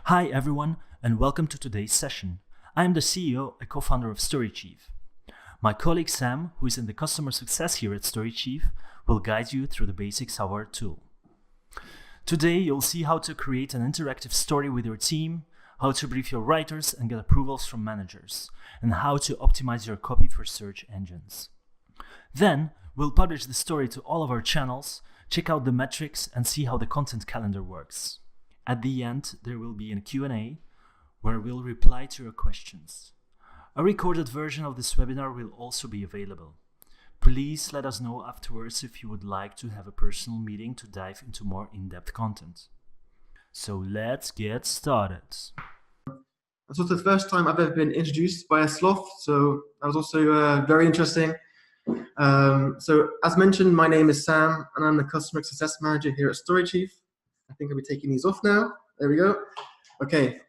Hi everyone, and welcome to today's session. I am the CEO and co-founder of StoryChief. My colleague Sam, who is in the customer success here at StoryChief, will guide you through the basics of our tool. Today you'll see how to create an interactive story with your team, how to brief your writers and get approvals from managers, and how to optimize your copy for search engines. Then we'll publish the story to all of our channels, check out the metrics, and see how the content calendar works. At the end, there will be a Q&A where we'll reply to your questions. A recorded version of this webinar will also be available. Please let us know afterwards if you would like to have a personal meeting to dive into more in-depth content. So let's get started. That's also the first time I've ever been introduced by a sloth, so that was also very interesting. So as mentioned, my name is Sam, and I'm the Customer Success Manager here at StoryChief. I think I'll be taking these off now. There we go. Okay.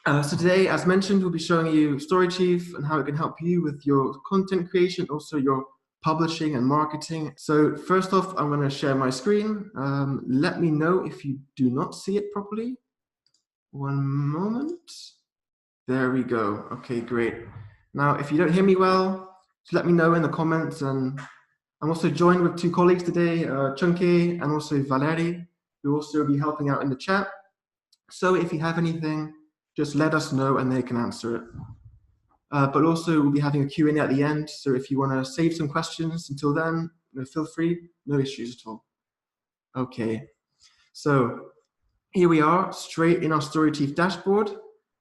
So today, as mentioned, we'll be showing you StoryChief and how it can help you with your content creation, also your publishing and marketing. So first off, I'm going to share my screen. Let me know if you do not see it properly. One moment. There we go. Okay, great. Now, if you don't hear me well, just let me know in the comments. And I'm also joined with two colleagues today, Chunky and also Valeri, who will also be helping out in the chat. So if you have anything, just let us know and they can answer it. But also we'll be having a Q&A at the end. So if you want to save some questions until then, feel free, no issues at all. Okay, so here we are, straight in our StoryChief dashboard.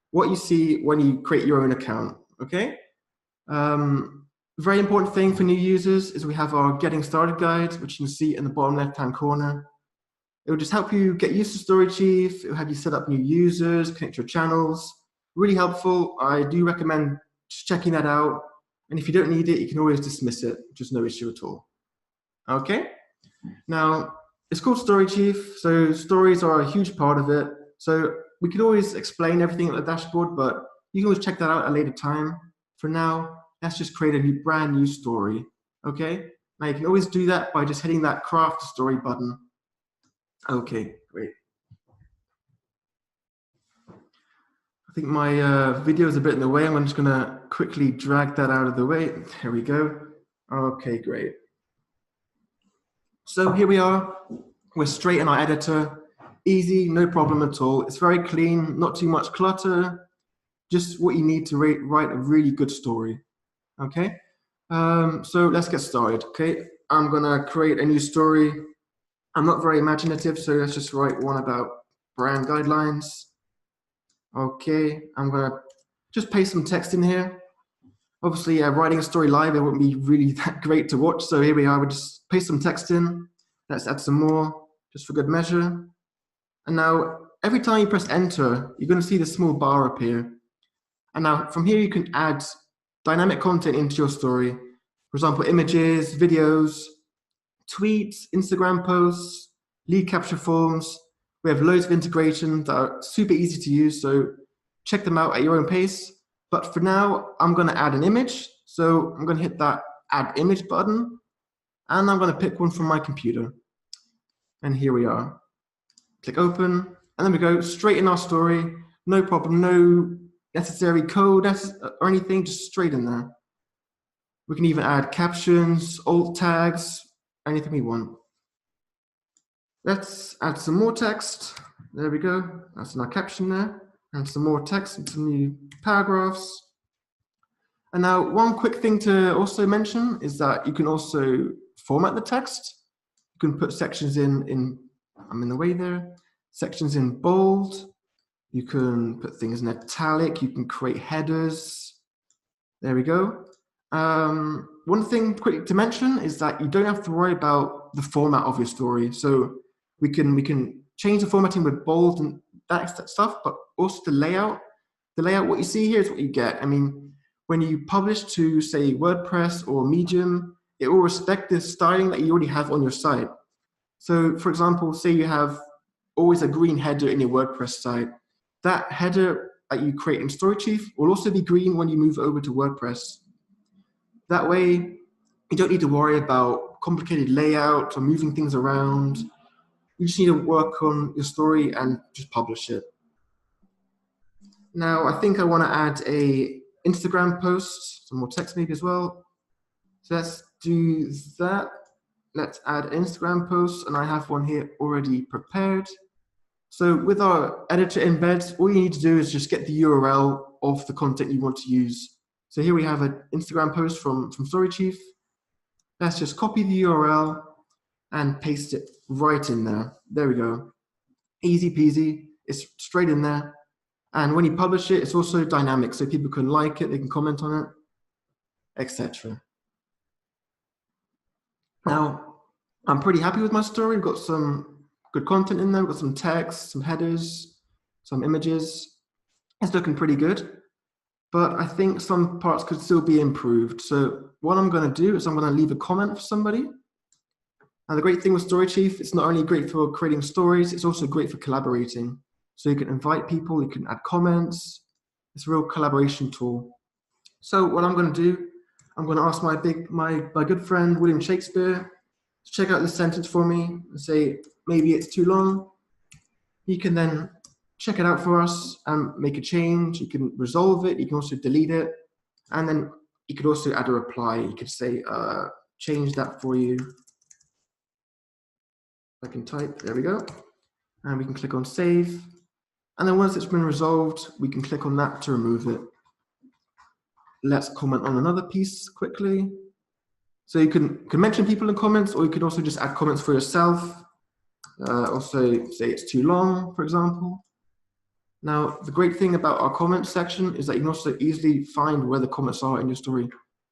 What you see when you create your own account, okay? Very important thing for new users is we have our Getting Started guide, which you can see in the bottom left-hand corner. It will just help you get used to StoryChief. It will have you set up new users, connect your channels. Really helpful. I do recommend just checking that out. And if you don't need it, you can always dismiss it, which is no issue at all. Okay? Now, it's called StoryChief, so stories are a huge part of it. So we could always explain everything at the dashboard, but you can always check that out at a later time. For now, let's just create a brand new story. Okay? Now you can always do that by just hitting that craft story button. Okay, great. I think my video is a bit in the way. I'm just going to quickly drag that out of the way. There we go. Okay, great. So here we are. We're straight in our editor. Easy, no problem at all. It's very clean, not too much clutter. Just what you need to write a really good story. Okay, so let's get started. Okay, I'm going to create a new story. I'm not very imaginative, so let's just write one about brand guidelines. Okay, I'm gonna just paste some text in here. Obviously, writing a story live, it wouldn't be really that great to watch. So here we are, we'll just paste some text in. Let's add some more, just for good measure. And now, every time you press enter, you're gonna see the small bar appear. And now, from here, you can add dynamic content into your story. For example, images, videos, tweets, Instagram posts, lead capture forms. We have loads of integrations that are super easy to use, so check them out at your own pace. But for now, I'm going to add an image. So I'm going to hit that add image button, and I'm going to pick one from my computer. And here we are. Click open, and then we go straight in our story. No problem, no necessary code or anything, just straight in there. We can even add captions, alt tags, anything we want. Let's add some more text. There we go. That's our caption there. And some more text and some new paragraphs. And now one quick thing to also mention is that you can also format the text. You can put sections in I'm in the way there, sections in bold. You can put things in italic. You can create headers. There we go. One thing quickly to mention is that you don't have to worry about the format of your story. So we can change the formatting with bold and that stuff, but also the layout. The layout, what you see here is what you get. I mean, when you publish to, say, WordPress or Medium, it will respect the styling that you already have on your site. So, for example, say you have always a green header in your WordPress site. That header that you create in StoryChief will also be green when you move over to WordPress. That way, you don't need to worry about complicated layout or moving things around. You just need to work on your story and just publish it. Now I think I want to add a Instagram post, some more text maybe as well. So let's do that. Let's add Instagram post, and I have one here already prepared. So with our editor embeds, all you need to do is just get the URL of the content you want to use. So here we have an Instagram post from StoryChief. Let's just copy the URL and paste it right in there. There we go. Easy peasy. It's straight in there. And when you publish it, it's also dynamic, so people can like it, they can comment on it, etc. Now, I'm pretty happy with my story. We've got some good content in there. We've got some text, some headers, some images. It's looking pretty good, but I think some parts could still be improved. So what I'm going to do is I'm going to leave a comment for somebody. And the great thing with StoryChief, it's not only great for creating stories, it's also great for collaborating. So you can invite people, you can add comments. It's a real collaboration tool. So what I'm going to do, I'm going to ask my good friend William Shakespeare to check out this sentence for me and say maybe it's too long. He can then check it out for us and make a change. You can resolve it. You can also delete it, and then you could also add a reply. You could say change that for you. I can type. There we go, and we can click on save. And then once it's been resolved, we can click on that to remove it. Let's comment on another piece quickly. So you can mention people in comments, or you can also just add comments for yourself. Also say it's too long, for example. Now, the great thing about our comments section is that you can also easily find where the comments are in your story.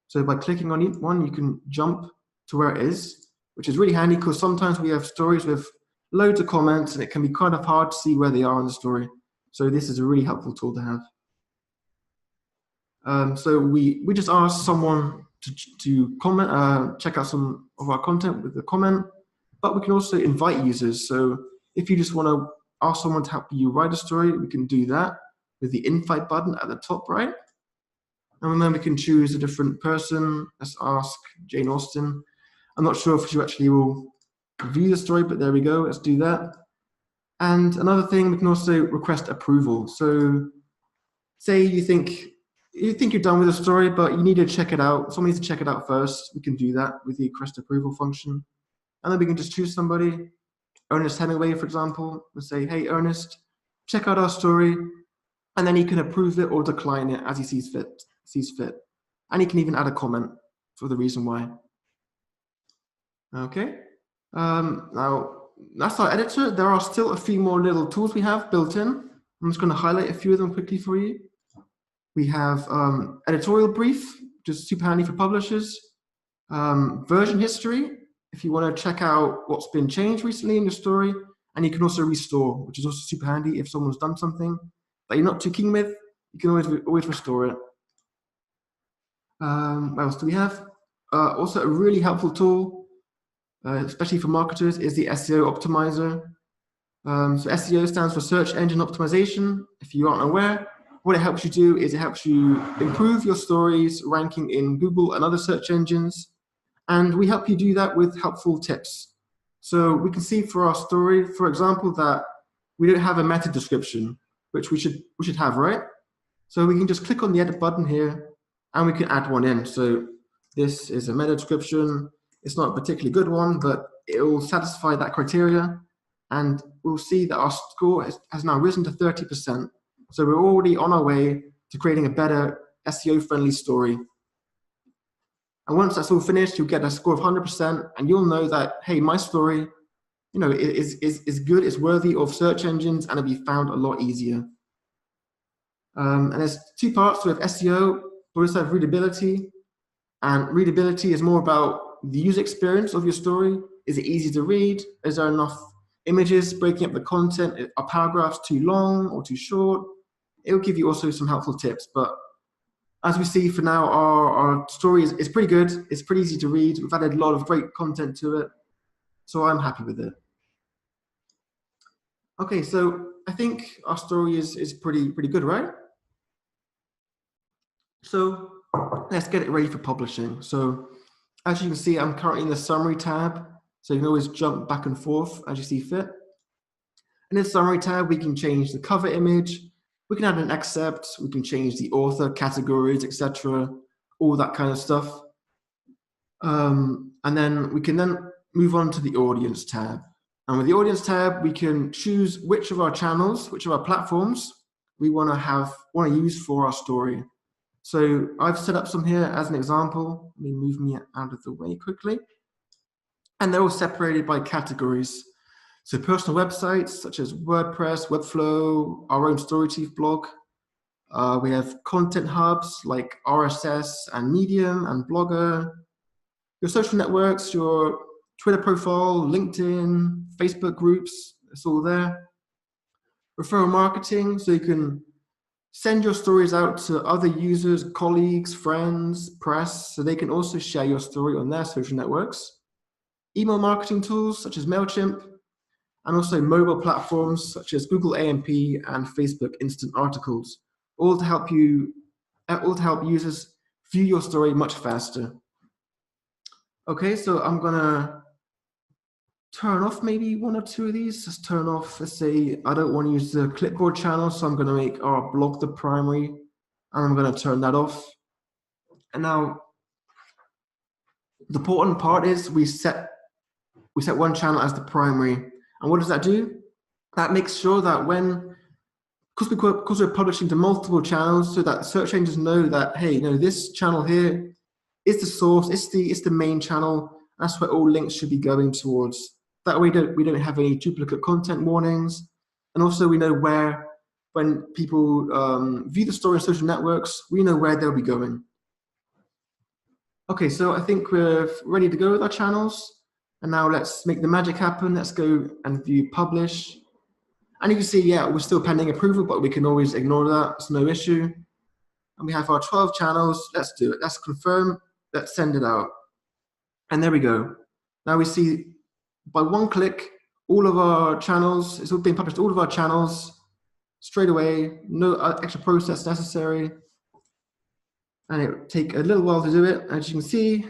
So by clicking on each one, you can jump to where it is, which is really handy because sometimes we have stories with loads of comments and it can be kind of hard to see where they are in the story. So this is a really helpful tool to have. So we just asked someone to comment, check out some of our content with a comment, but we can also invite users. So if you just want to ask someone to help you write a story, we can do that with the invite button at the top right. And then we can choose a different person. Let's ask Jane Austen. I'm not sure if she actually will review the story, but there we go. Let's do that. And another thing, we can also request approval. So say you think you're done with the story, but you need to check it out. Someone needs to check it out first. We can do that with the request approval function. And then we can just choose somebody, Ernest Hemingway, for example, and say, hey, Ernest, check out our story. And then he can approve it or decline it as he sees fit. And he can even add a comment for the reason why. Okay. Now, that's our editor. There are still a few more little tools we have built in. I'm just going to highlight a few of them quickly for you. We have editorial brief, which is super handy for publishers. Version history, if you want to check out what's been changed recently in your story. And you can also restore, which is also super handy if someone's done something that you're not too keen with. You can always restore it. What else do we have? Also a really helpful tool, especially for marketers, is the SEO optimizer. So SEO stands for search engine optimization. If you aren't aware, what it helps you do is it helps you improve your stories ranking in Google and other search engines. And we help you do that with helpful tips. So we can see for our story, for example, that we don't have a meta description, which we should have, right? So we can just click on the edit button here and we can add one in. So this is a meta description. It's not a particularly good one, but it will satisfy that criteria. And we'll see that our score has now risen to 30%. So we're already on our way to creating a better SEO-friendly story. And once that's all finished, you'll get a score of 100%, and you'll know that, hey, my story, is good, it's worthy of search engines, and it'll be found a lot easier. And there's two parts. We have SEO, but we also have readability. And readability is more about the user experience of your story. Is it easy to read? Is there enough images breaking up the content? Are paragraphs too long or too short? It will give you also some helpful tips. But as we see for now, our story is pretty good. It's pretty easy to read. We've added a lot of great content to it. So I'm happy with it. Okay, so I think our story is pretty good, right? So let's get it ready for publishing. So as you can see, I'm currently in the summary tab. So you can always jump back and forth as you see fit. In this summary tab, we can change the cover image. We can add an excerpt, we can change the author, categories, etc., all that kind of stuff. And then we can move on to the audience tab. And with the audience tab, we can choose which of our channels, which of our platforms we want to use for our story. So I've set up some here as an example. Let me move me out of the way quickly. And they're all separated by categories. So personal websites such as WordPress, Webflow, our own StoryChief blog. We have content hubs like RSS and Medium and Blogger. Your social networks, your Twitter profile, LinkedIn, Facebook groups, it's all there. Referral marketing, so you can send your stories out to other users, colleagues, friends, press, so they can also share your story on their social networks. Email marketing tools such as MailChimp, and also mobile platforms such as Google AMP and Facebook Instant Articles, all to help users view your story much faster. Okay, so I'm gonna turn off maybe one or two of these. Just turn off, let's say I don't want to use the clipboard channel, so I'm gonna make our blog the primary, and I'm gonna turn that off. And now, the important part is we set one channel as the primary. And what does that do? That makes sure that because we're publishing to multiple channels, so that search engines know that, hey, this channel here is the source, it's the main channel. That's where all links should be going towards. That way we don't have any duplicate content warnings. And also we know when people view the story on social networks, we know where they'll be going. Okay, so I think we're ready to go with our channels. And now let's make the magic happen. Let's go and view publish. And you can see, yeah, we're still pending approval, but we can always ignore that. It's no issue. And we have our 12 channels. Let's do it. Let's confirm. Let's send it out. And there we go. Now we see by one click, all of our channels, it's all being published to all of our channels straight away. No extra process necessary. And it will take a little while to do it. As you can see,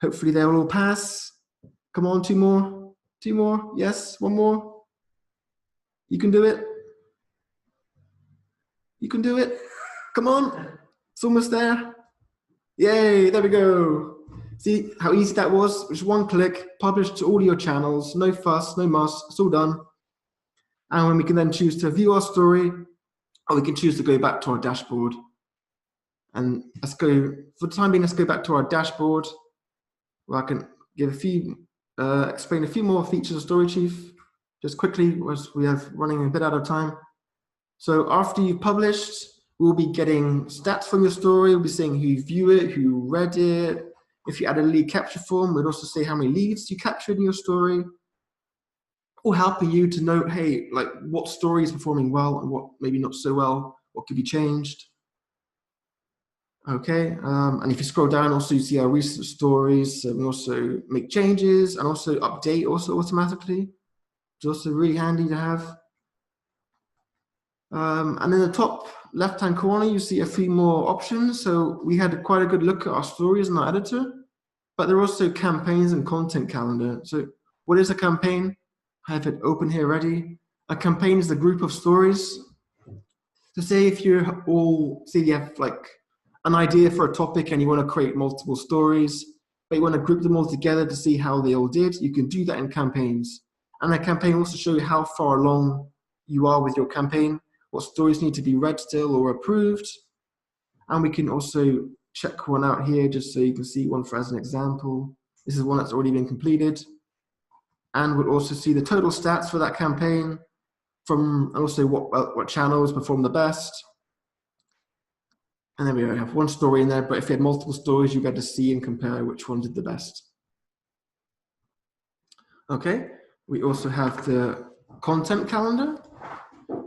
hopefully they will all pass. Come on, two more, yes, one more. You can do it. You can do it. Come on, it's almost there. Yay, there we go. See how easy that was? Just one click, published to all your channels, no fuss, no muss, it's all done. And when we can then choose to view our story, or we can choose to go back to our dashboard. And let's go, for the time being, let's go back to our dashboard, where I can give explain a few more features of StoryChief, just quickly, as we have running a bit out of time. So after you've published, we'll be getting stats from your story. We'll be seeing who viewed it, who read it. If you add a lead capture form, we'd also say how many leads you captured in your story, all helping you to know, hey, like what story is performing well and what maybe not so well, what could be changed. Okay, and if you scroll down, also you see our recent stories. So we also make changes and also update also automatically, which is also really handy to have. And in the top left-hand corner, you see a few more options. So we had quite a good look at our stories in our editor, but there are also campaigns and content calendar. So what is a campaign? I have it open here ready. A campaign is a group of stories. So say if you have like an idea for a topic and you want to create multiple stories, but you want to group them all together to see how they all did, you can do that in campaigns. And a campaign will also show you how far along you are with your campaign, what stories need to be read still or approved. And we can also check one out here just so you can see one as an example. This is one that's already been completed. And we'll also see the total stats for that campaign, and also what channels perform the best. And then we have one story in there, but if you had multiple stories, you get to see and compare which one did the best. Okay, we also have the content calendar.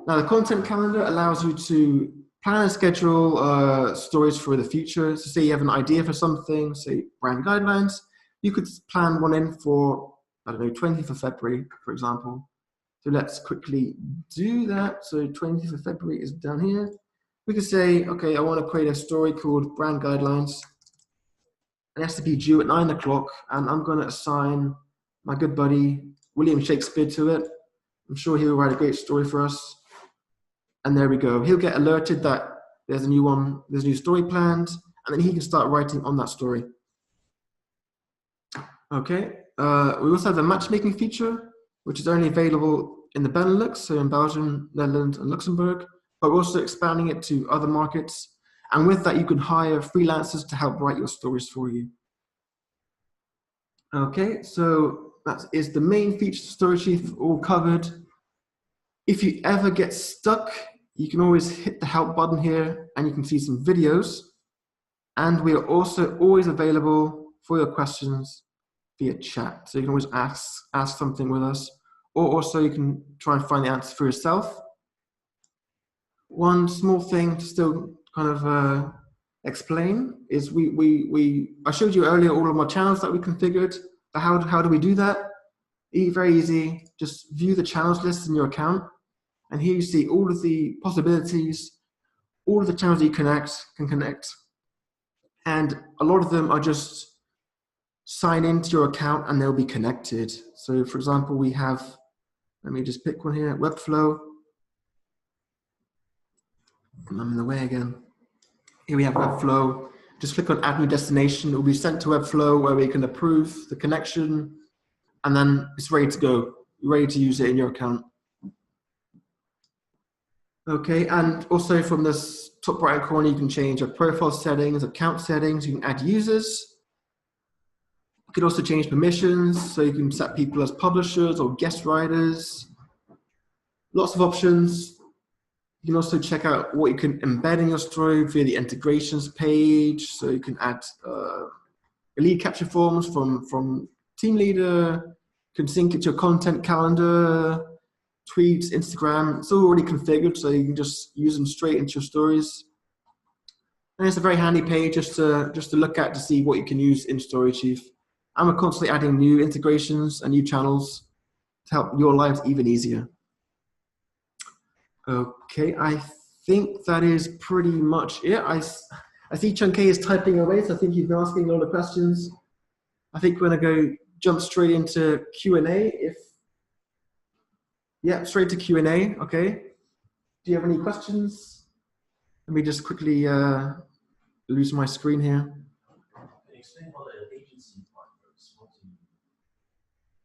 Now the content calendar allows you to plan and schedule stories for the future. So say you have an idea for something, say brand guidelines, you could plan one in for, I don't know, 20th of February, for example. So let's quickly do that. So 20th of February is down here. We could say, okay, I want to create a story called Brand Guidelines. It has to be due at 9 o'clock, and I'm going to assign my good buddy William Shakespeare to it. I'm sure he'll write a great story for us. And there we go. He'll get alerted that there's a new story planned, and then he can start writing on that story. Okay. We also have the matchmaking feature, which is only available in the Benelux, so in Belgium, Netherlands, and Luxembourg, but we're also expanding it to other markets. And with that, you can hire freelancers to help write your stories for you. Okay, so that is the main features of StoryChief all covered. If you ever get stuck, you can always hit the help button here and you can see some videos. And we are also always available for your questions via chat. So you can always ask something with us, or also you can try and find the answer for yourself. One small thing to still kind of explain is I showed you earlier all of my channels that we configured. But how do we do that? Very easy. Just view the channels list in your account, and here you see all of the possibilities, all of the channels that you can connect, and a lot of them are just sign into your account and they'll be connected. So for example, we have, let me just pick one here, Webflow. And I'm in the way again. Here we have Webflow. Just click on add new destination. It will be sent to Webflow where we can approve the connection, and then it's ready to go. You're ready to use it in your account. Okay, and also from this top right corner, you can change your profile settings, account settings. You can add users. You can also change permissions, so you can set people as publishers or guest writers. Lots of options. You can also check out what you can embed in your story via the integrations page. So you can add lead capture forms from Team Leader. You can sync it to your content calendar, tweets, Instagram. It's all already configured, so you can just use them straight into your stories. And it's a very handy page just to look at to see what you can use in StoryChief. And we're constantly adding new integrations and new channels to help your lives even easier. Okay, I think that is pretty much it. I see Chunke is typing away, so I think you've been asking a lot of questions. I think we're gonna jump straight into Q&A. Yeah, straight to Q&A, okay. Do you have any questions? Let me just quickly lose my screen here. Can you explain how the agency part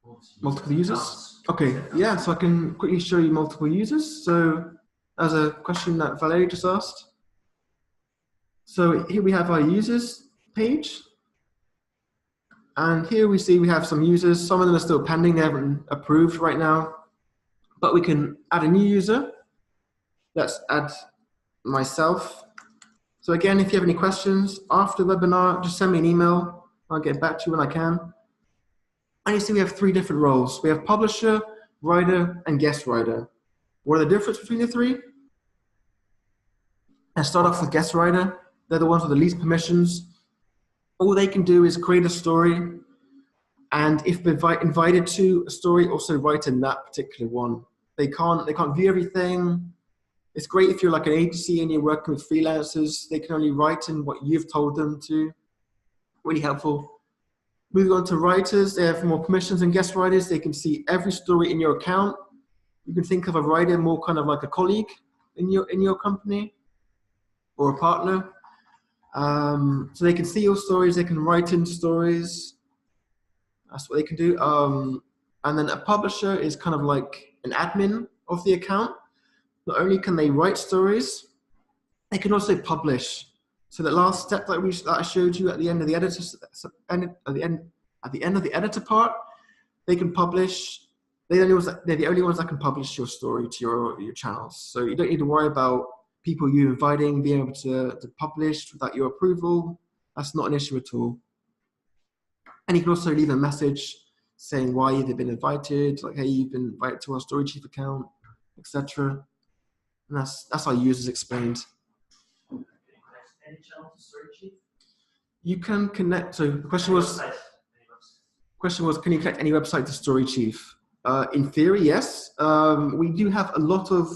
works? Multiple users? Okay, yeah, so I can quickly show you multiple users. So as a question that Valerie just asked. So here we have our users page. And here we see we have some users. Some of them are still pending, they haven't approved right now. But we can add a new user. Let's add myself. So again, if you have any questions after the webinar, just send me an email. I'll get back to you when I can. And you see we have 3 different roles. We have publisher, writer, and guest writer. What are the difference between the 3? Let's start off with guest writer. They're the ones with the least permissions. All they can do is create a story, and if invited to a story, also write in that particular one. They can't view everything. It's great if you're like an agency and you're working with freelancers. They can only write in what you've told them to. Really helpful. Moving on to writers, they have more permissions than guest writers. They can see every story in your account. You can think of a writer more kind of like a colleague in your company or a partner. So they can see your stories, they can write in stories. That's what they can do. And then a publisher is kind of like an admin of the account. Not only can they write stories, they can also publish. So the last step that I showed you at the end of the editor, at the end of the editor part, they can publish. They're the only ones that can publish your story to your channels. So you don't need to worry about people you're inviting being able to publish without your approval. That's not an issue at all. And you can also leave a message saying why they've been invited, like, hey, you've been invited to our StoryChief account, etc. And that's our users explained. Can you connect any channel to StoryChief? You can connect. So the question was, can you connect any website to StoryChief? In theory, yes. We do have a lot of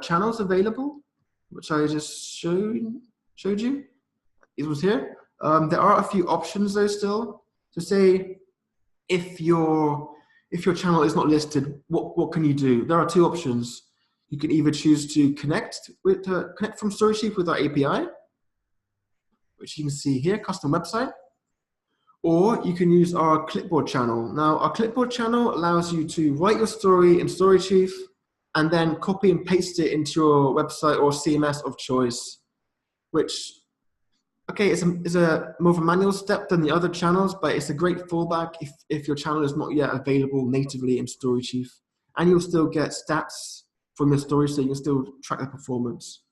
channels available, which I just showed you. It was here. There are a few options though still. So say if your channel is not listed, what can you do? There are 2 options. You can either choose to connect from StoryChief with our API, which you can see here, custom website, or you can use our clipboard channel. Now, our clipboard channel allows you to write your story in StoryChief and then copy and paste it into your website or CMS of choice, which, okay, is a more of a manual step than the other channels, but it's a great fallback if your channel is not yet available natively in StoryChief. And you'll still get stats from your story, so you can still track the performance.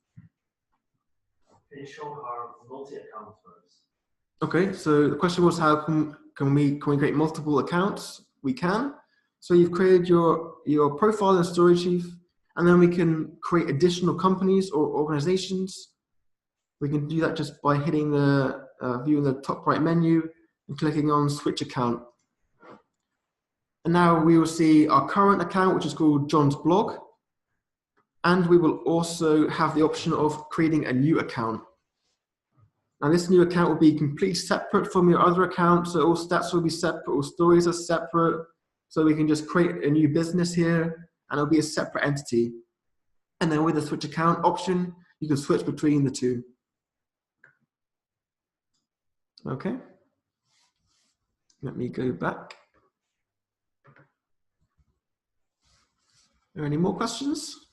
Can you show our multi-account first? Okay, so the question was, how can we create multiple accounts? We can. So you've created your profile in StoryChief, and then we can create additional companies or organizations. We can do that just by hitting the view in the top right menu and clicking on Switch Account. And now we will see our current account, which is called John's Blog. And we will also have the option of creating a new account. Now this new account will be completely separate from your other account. So all stats will be separate, all stories are separate. So we can just create a new business here and it'll be a separate entity. And then with the Switch Account option, you can switch between the two. Okay. Let me go back. Are there any more questions?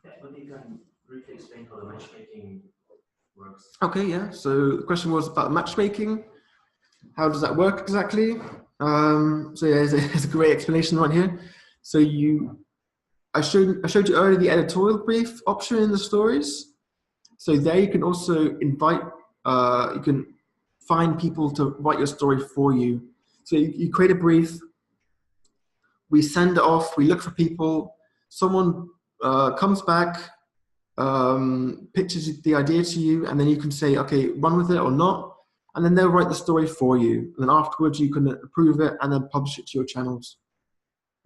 Yeah, but you can briefly explain how the matchmaking works. Okay, yeah. So the question was about matchmaking. How does that work exactly? So yeah, there's a great explanation right here. So I showed you earlier the editorial brief option in the stories. So there you can also invite, you can find people to write your story for you. So you create a brief, we send it off, we look for people, someone comes back, pitches the idea to you, and then you can say, okay, run with it or not, and then they'll write the story for you. And then afterwards you can approve it and then publish it to your channels.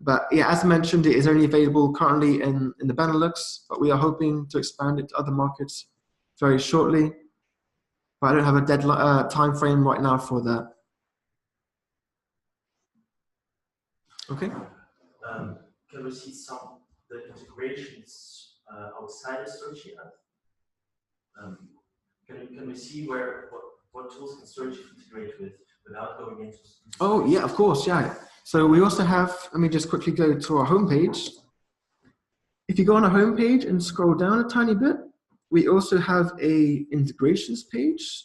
But yeah, as mentioned, it is only available currently in the Benelux, but we are hoping to expand it to other markets very shortly. But I don't have a deadline time frame right now for that. Okay. Can we see some of the integrations outside of StoryChief? Can we see what tools can StoryChief integrate with without going into? Oh yeah, of course, yeah. So we also have. Let me just quickly go to our homepage. If you go on our homepage and scroll down a tiny bit, we also have a integrations page.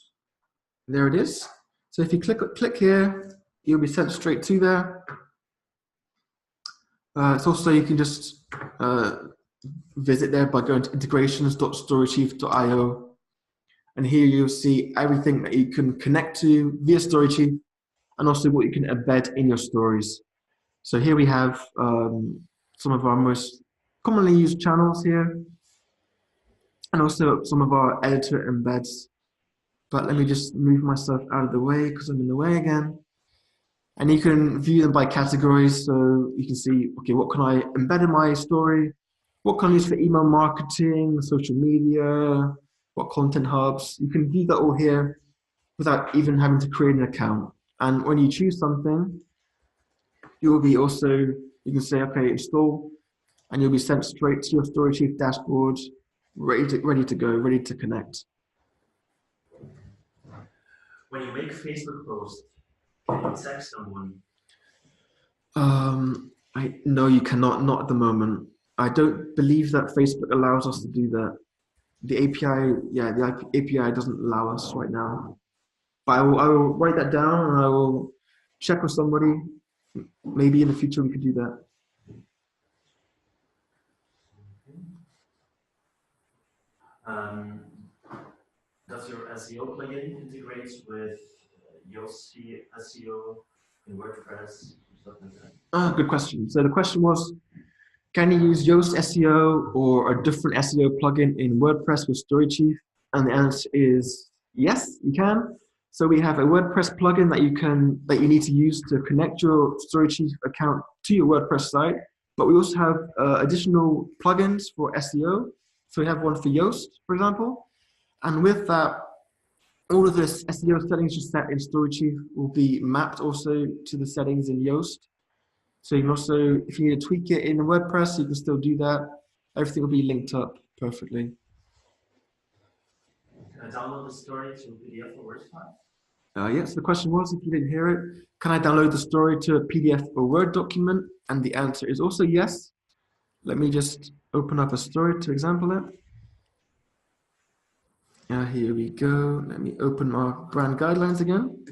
There it is. So if you click here, you'll be sent straight to there. It's also, you can just visit there by going to integrations.storychief.io. And here you'll see everything that you can connect to via StoryChief and also what you can embed in your stories. So here we have some of our most commonly used channels here and also some of our editor embeds. But let me just move myself out of the way because I'm in the way again. And you can view them by categories. So you can see, okay, what can I embed in my story? What can I use for email marketing, social media, what content hubs? You can view that all here without even having to create an account. And when you choose something, you will be also, you can say, okay, install, and you'll be sent straight to your StoryChief dashboard, ready to go, ready to connect. When you make Facebook posts, can you tag someone? No, you cannot, not at the moment. I don't believe that Facebook allows us to do that. The API, yeah, the API doesn't allow us right now. But I will write that down and I will check with somebody. Maybe in the future we could do that. Does your SEO plugin integrate with Yoast SEO in WordPress, stuff like that? Good question. So the question was, can you use Yoast SEO or a different SEO plugin in WordPress with StoryChief? And the answer is yes, you can. So we have a WordPress plugin that you need to use to connect your StoryChief account to your WordPress site. But we also have additional plugins for SEO. So we have one for Yoast, for example. And with that, all of this SEO settings you set in StoryChief will be mapped also to the settings in Yoast. So you can also, if you need to tweak it in WordPress, you can still do that. Everything will be linked up perfectly. Can I download the story to PDF or Word file? Yes, the question was, if you didn't hear it, can I download the story to a PDF or Word document? And the answer is also yes. Let me just open up a story to example it. Here we go. Let me open my brand guidelines again.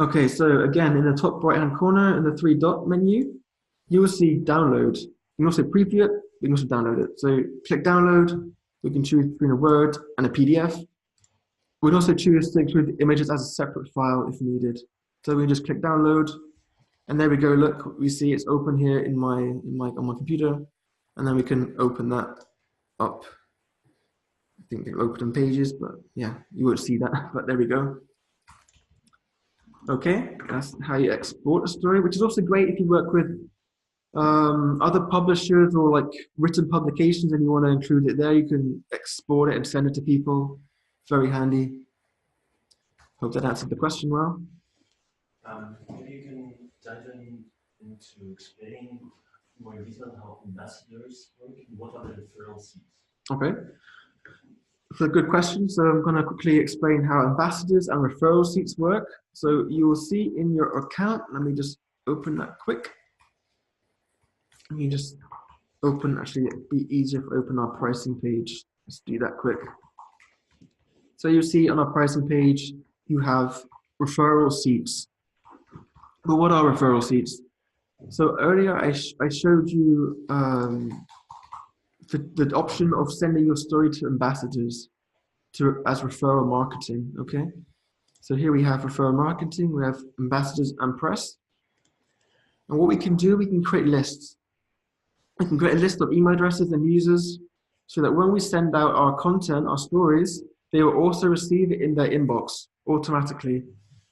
Okay, so again, in the top right-hand corner, in the 3-dot menu, you will see download. You can also preview it, you can also download it. So click download, we can choose between a Word and a PDF. We can also choose to include the images as a separate file if needed. So we just click download, and there we go. Look, we see it's open here on my computer, and then we can open that up. I think they're open in Pages, but yeah, you won't see that. But there we go. Okay, that's how you export a story, which is also great if you work with other publishers or like written publications and you want to include it there. You can export it and send it to people. Very handy. Hope that answered the question well. Maybe you can dive into explaining more in detail how ambassadors work and what are the referral seats. Okay. It's a good question. So I'm going to quickly explain how ambassadors and referral seats work. So you will see in your account, let me just open that quick. Let me just open, actually it'd be easier if I open our pricing page. Let's do that quick. So you see on our pricing page, you have referral seats. But what are referral seats? So earlier I showed you the option of sending your story to ambassadors as referral marketing, okay? So here we have referral marketing, we have ambassadors and press. And what we can do, we can create lists. We can create a list of email addresses and users so that when we send out our content, our stories, they will also receive it in their inbox automatically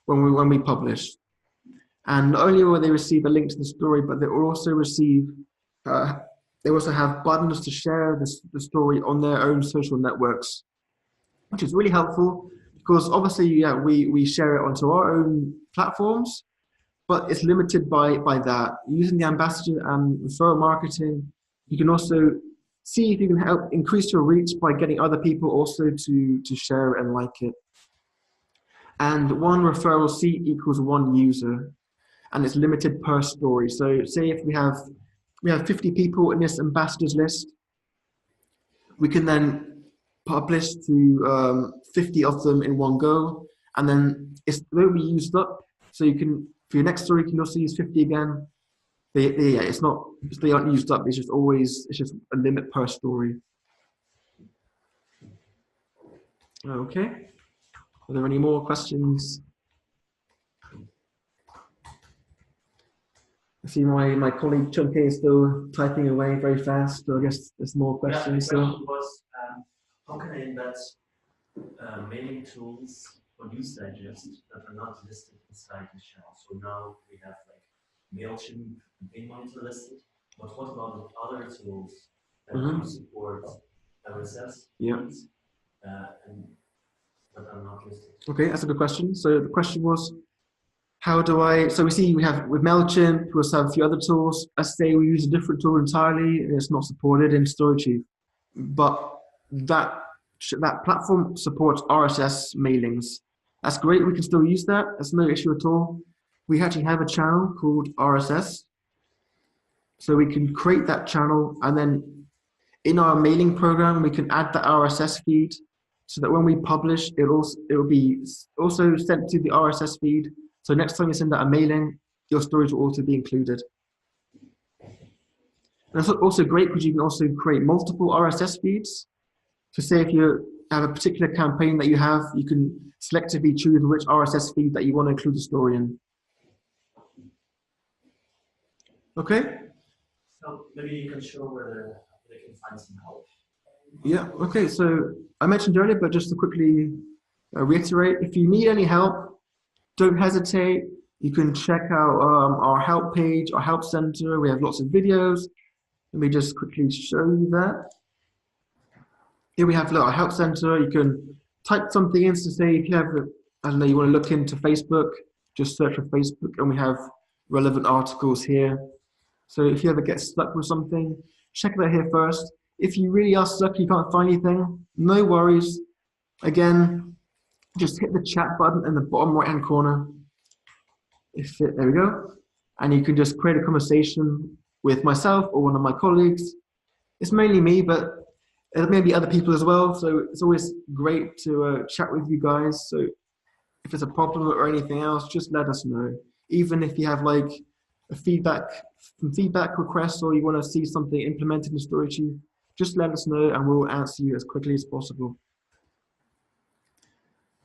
when we publish. And not only will they receive a link to the story, but they will also receive, they also have buttons to share the story on their own social networks, which is really helpful because obviously, yeah, we share it onto our own platforms, but it's limited by that. Using the ambassador and referral marketing, you can also see if you can help increase your reach by getting other people also to share it and like it. And one referral seat equals one user, and it's limited per story. So say if we have 50 people in this ambassadors list, we can then publish to 50 of them in one go, and then they'll be used up. So you can, for your next story, you can also use 50 again. They aren't used up. It's just a limit per story. Okay. Are there any more questions? I see my colleague Chunke is still typing away very fast, so I guess there's more questions. Yeah, the question was, how can I embed mailing tools or news digest that are not listed inside the channel? So now we have like MailChimp and PageMonitor listed, but what about the other tools that do support RSS feeds and that are not listed? Okay, that's a good question. So the question was, so we see we have with MailChimp, we also have a few other tools. Let's say we use a different tool entirely and it's not supported in StoryChief, but that platform supports RSS mailings. That's great, we can still use that, there's no issue at all. We actually have a channel called RSS. So we can create that channel, and then in our mailing program, we can add the RSS feed so that when we publish, it will be also sent to the RSS feed. So next time you send out a mailing, your stories will also be included. And that's also great because you can also create multiple RSS feeds. So say if you have a particular campaign that you have, you can selectively choose which RSS feed that you want to include the story in. Okay? So maybe you can show whether they can find some help. Yeah, okay, so I mentioned earlier, but just to quickly reiterate, if you need any help, don't hesitate. You can check out our help page, our help center. We have lots of videos. Let me just quickly show you that. Here we have our help center. You can type something in to say if you have, I don't know, you want to look into Facebook, just search for Facebook and we have relevant articles here. So if you ever get stuck with something, check it out here first. If you really are stuck, you can't find anything, no worries. Again, just hit the chat button in the bottom right-hand corner. There we go. And you can just create a conversation with myself or one of my colleagues. It's mainly me, but there may be other people as well. So it's always great to chat with you guys. So if there's a problem or anything else, just let us know. Even if you have like a feedback request or you want to see something implemented in StoryChief, just let us know and we'll answer you as quickly as possible.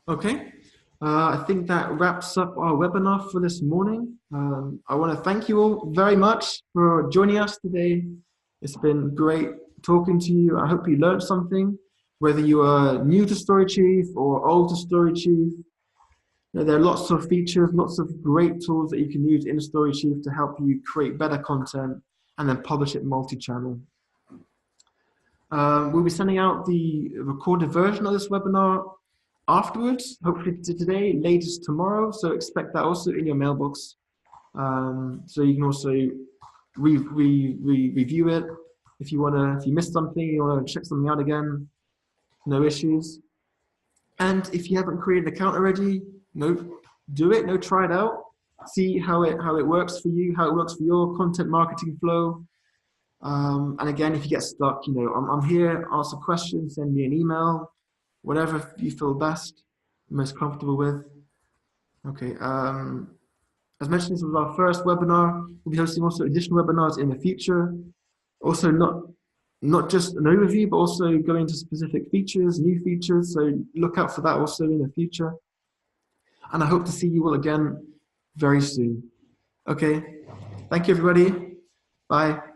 Okay, I think that wraps up our webinar for this morning. I want to thank you all very much for joining us today. It's been great talking to you. I hope you learned something, whether you are new to StoryChief or old to StoryChief. There are lots of features, lots of great tools that you can use in StoryChief to help you create better content and then publish it multi-channel. We'll be sending out the recorded version of this webinar afterwards, hopefully today, latest tomorrow. So expect that also in your mailbox. So you can also review it. If you missed something, you want to check something out again, no issues. And if you haven't created an account already, do it, try it out. See how it works for you, how it works for your content marketing flow. And again, if you get stuck, I'm here, answer questions, send me an email, whatever you feel best, most comfortable with. Okay, as mentioned, this was our first webinar. We'll be hosting also additional webinars in the future. Also not just an overview, but also going into specific features, new features. So look out for that also in the future. And I hope to see you all again very soon. Okay, thank you everybody. Bye.